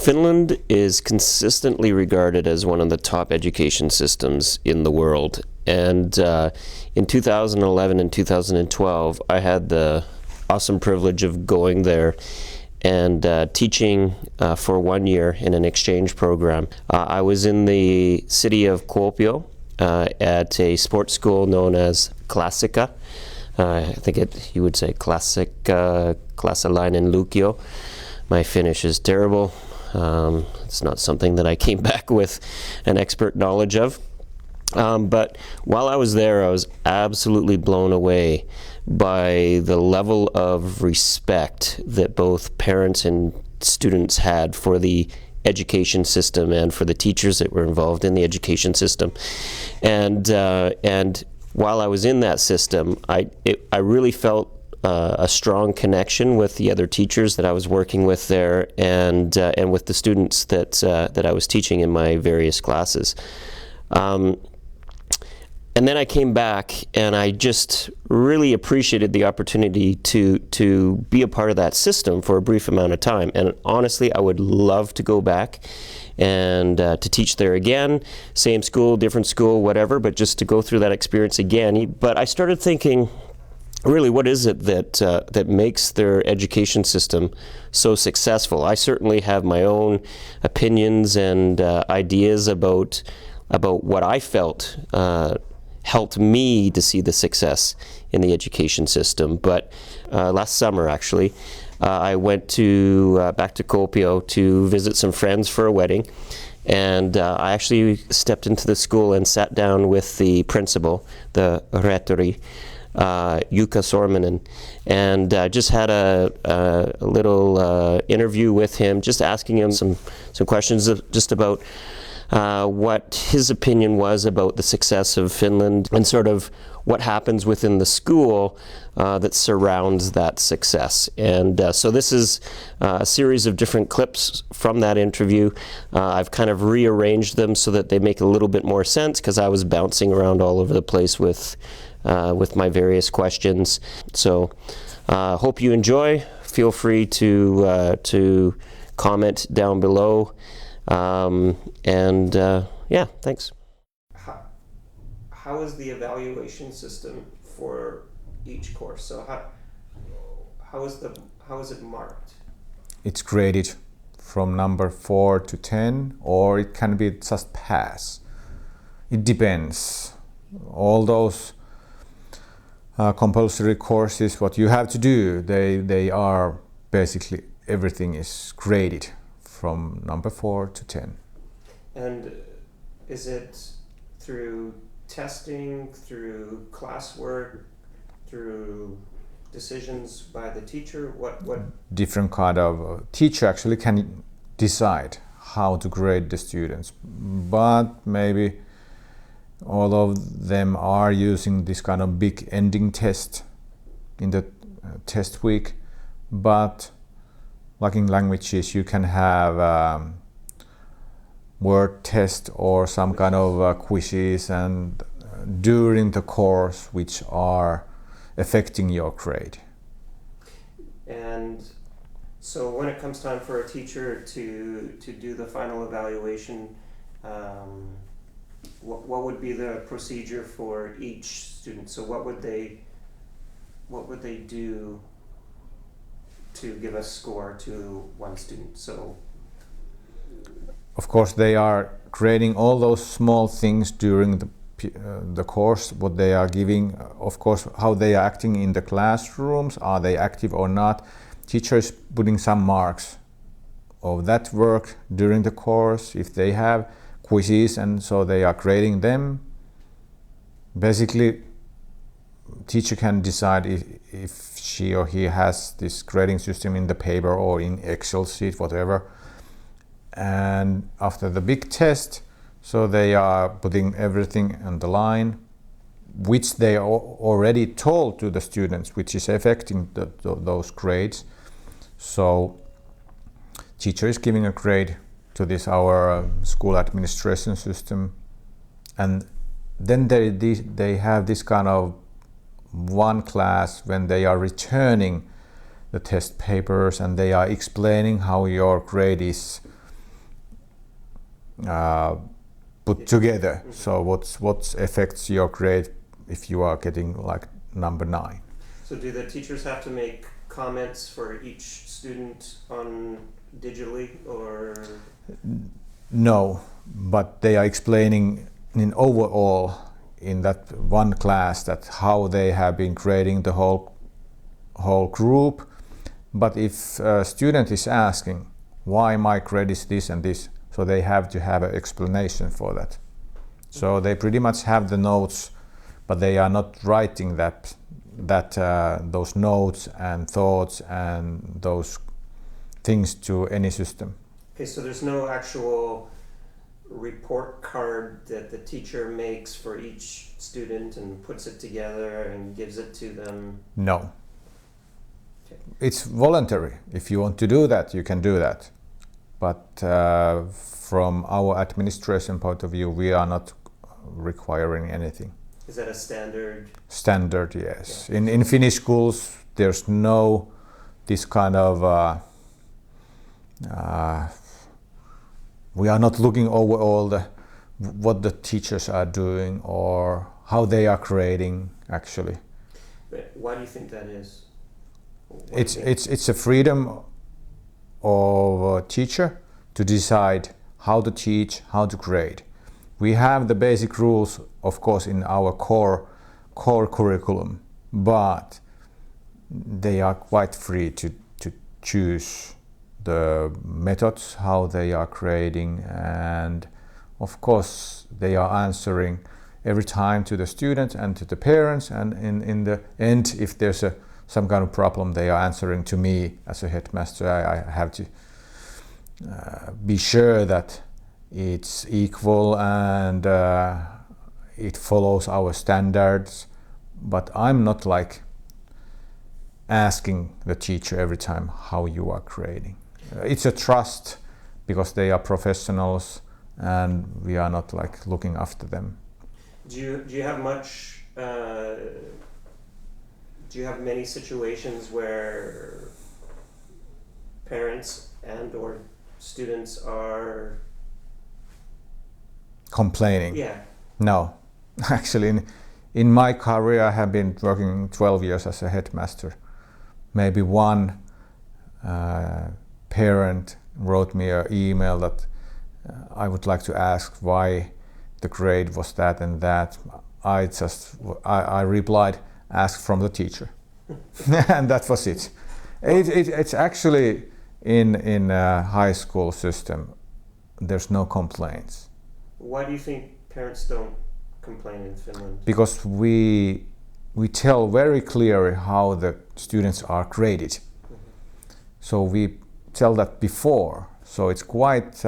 Finland is consistently regarded as one of the top education systems in the world. And in 2011 and 2012, I had the awesome privilege of going there and teaching for 1 year in an exchange program. I was in the city of Kuopio at a sports school known as Klassika. I think you would say Klassika Lukio. My Finnish is terrible. It's not something that I came back with an expert knowledge of. But while I was there, I was absolutely blown away by the level of respect that both parents and students had for the education system and for the teachers that were involved in the education system. And while I was in that system, I really felt a strong connection with the other teachers that I was working with there, and with the students that I was teaching in my various classes. And then I came back, and I just really appreciated the opportunity to be a part of that system for a brief amount of time. And honestly, I would love to go back and to teach there again, same school, different school, whatever, but just to go through that experience again. But I started thinking, really, what is it that makes their education system so successful? I certainly have my own opinions and ideas about what I felt helped me to see the success in the education system. But last summer, actually, I went back to Kuopio to visit some friends for a wedding. And I actually stepped into the school and sat down with the principal, the Rhetori, Jukka Sormunen, and just had a little interview with him, just asking him some questions just about what his opinion was about the success of Finland and sort of what happens within the school that surrounds that success. And so this is a series of different clips from that interview. I've kind of rearranged them so that they make a little bit more sense, because I was bouncing around all over the place with my various questions. So hope you enjoy. Feel free to comment down below. Yeah, thanks. How is the evaluation system for each course? So how is it marked? It's graded from number 4 to 10, or it can be just pass. It depends. All those compulsory courses, what you have to do, they are basically, everything is graded from number 4 to 10. And is it through testing, through classwork, through decisions by the teacher? What? Different kind of teacher actually can decide how to grade the students, but maybe all of them are using this kind of big ending test in the test week. But like in languages, you can have word test or some kind of quizzes and during the course which are affecting your grade. And so when it comes time for a teacher to do the final evaluation, what would be the procedure for each student? So what would they do to give a score to one student? So of course they are grading all those small things during the course, what they are giving, of course how they are acting in the classrooms, are they active or not. Teacher is putting some marks of that work during the course. If they have quizzes, and so they are grading them. Basically, teacher can decide if she or he has this grading system in the paper or in Excel sheet, whatever. And after the big test, so they are putting everything on the line, which they already told to the students, which is affecting those grades. So teacher is giving a grade to this our school administration system, and then they have this kind of one class when they are returning the test papers and they are explaining how your grade is put together. So what affects your grade if you are getting like number 9? So do the teachers have to make comments for each student on digitally, or? No, but they are explaining in overall in that one class that how they have been grading the whole group. But if a student is asking why my grade is this and this, so they have to have an explanation for that. So they pretty much have the notes, but they are not writing those notes and thoughts and those things to any system. Okay, so there's no actual report card that the teacher makes for each student and puts it together and gives it to them? No. Okay. It's voluntary. If you want to do that, you can do that. But from our administration point of view, we are not requiring anything. Is that a standard? Standard, yes. Yeah. In Finnish schools, there's no this kind of we are not looking over all what the teachers are doing or how they are grading actually. But why do you think that is? It's a freedom of a teacher to decide how to teach, how to grade. We have the basic rules, of course, in our core curriculum, but they are quite free to choose the methods, how they are grading, and of course they are answering every time to the students and to the parents, and in the end, if there's some kind of problem, they are answering to me as a headmaster. I have to be sure that it's equal and it follows our standards, but I'm not like asking the teacher every time how you are grading. It's a trust because they are professionals and we are not like looking after them. Do you have much? Do you have many situations where parents and or students are complaining? Yeah. No, actually, in my career, I have been working 12 years as a headmaster. Maybe one parent wrote me an email that I would like to ask why the grade was that and that. I replied, ask from the teacher, and that was it. It's actually in a high school system. There's no complaints. Why do you think parents don't complain in Finland? Because we tell very clearly how the students are graded. Mm-hmm. So we tell that before. So it's quite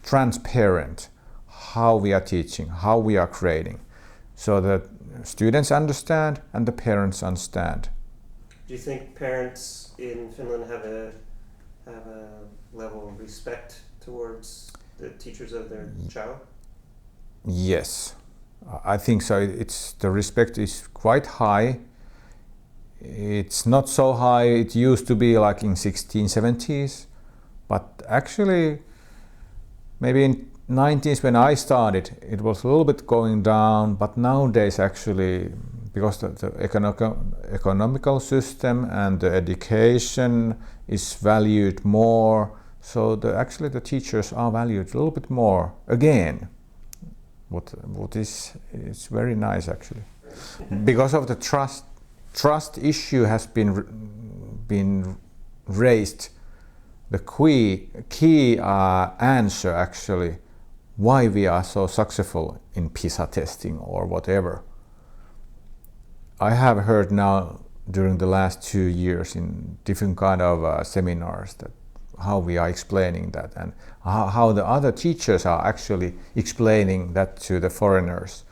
transparent how we are teaching, how we are grading, so that students understand and the parents understand. Do you think parents in Finland have a level of respect towards the teachers of their child? Yes, I think so. The respect is quite high. It's not so high. It used to be like in 1670s, but actually maybe in 90s when I started, it was a little bit going down. But nowadays, actually, because the economical system and the education is valued more, so actually the teachers are valued a little bit more again. What is it's very nice actually, because of the trust issue has been raised. The key answer actually why we are so successful in PISA testing or whatever. I have heard now during the last 2 years in different kind of seminars that how we are explaining that and how the other teachers are actually explaining that to the foreigners.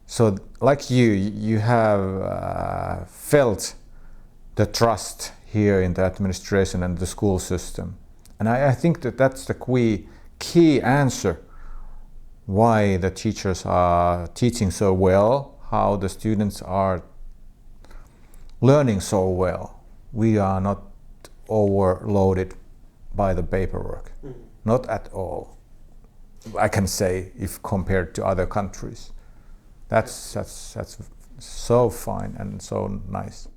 So like you have felt the trust here in the administration and the school system. And I think that's the key answer why the teachers are teaching so well, how the students are learning so well. We are not overloaded by the paperwork. Mm-hmm. Not at all. I can say, if compared to other countries. That's so fine and so nice.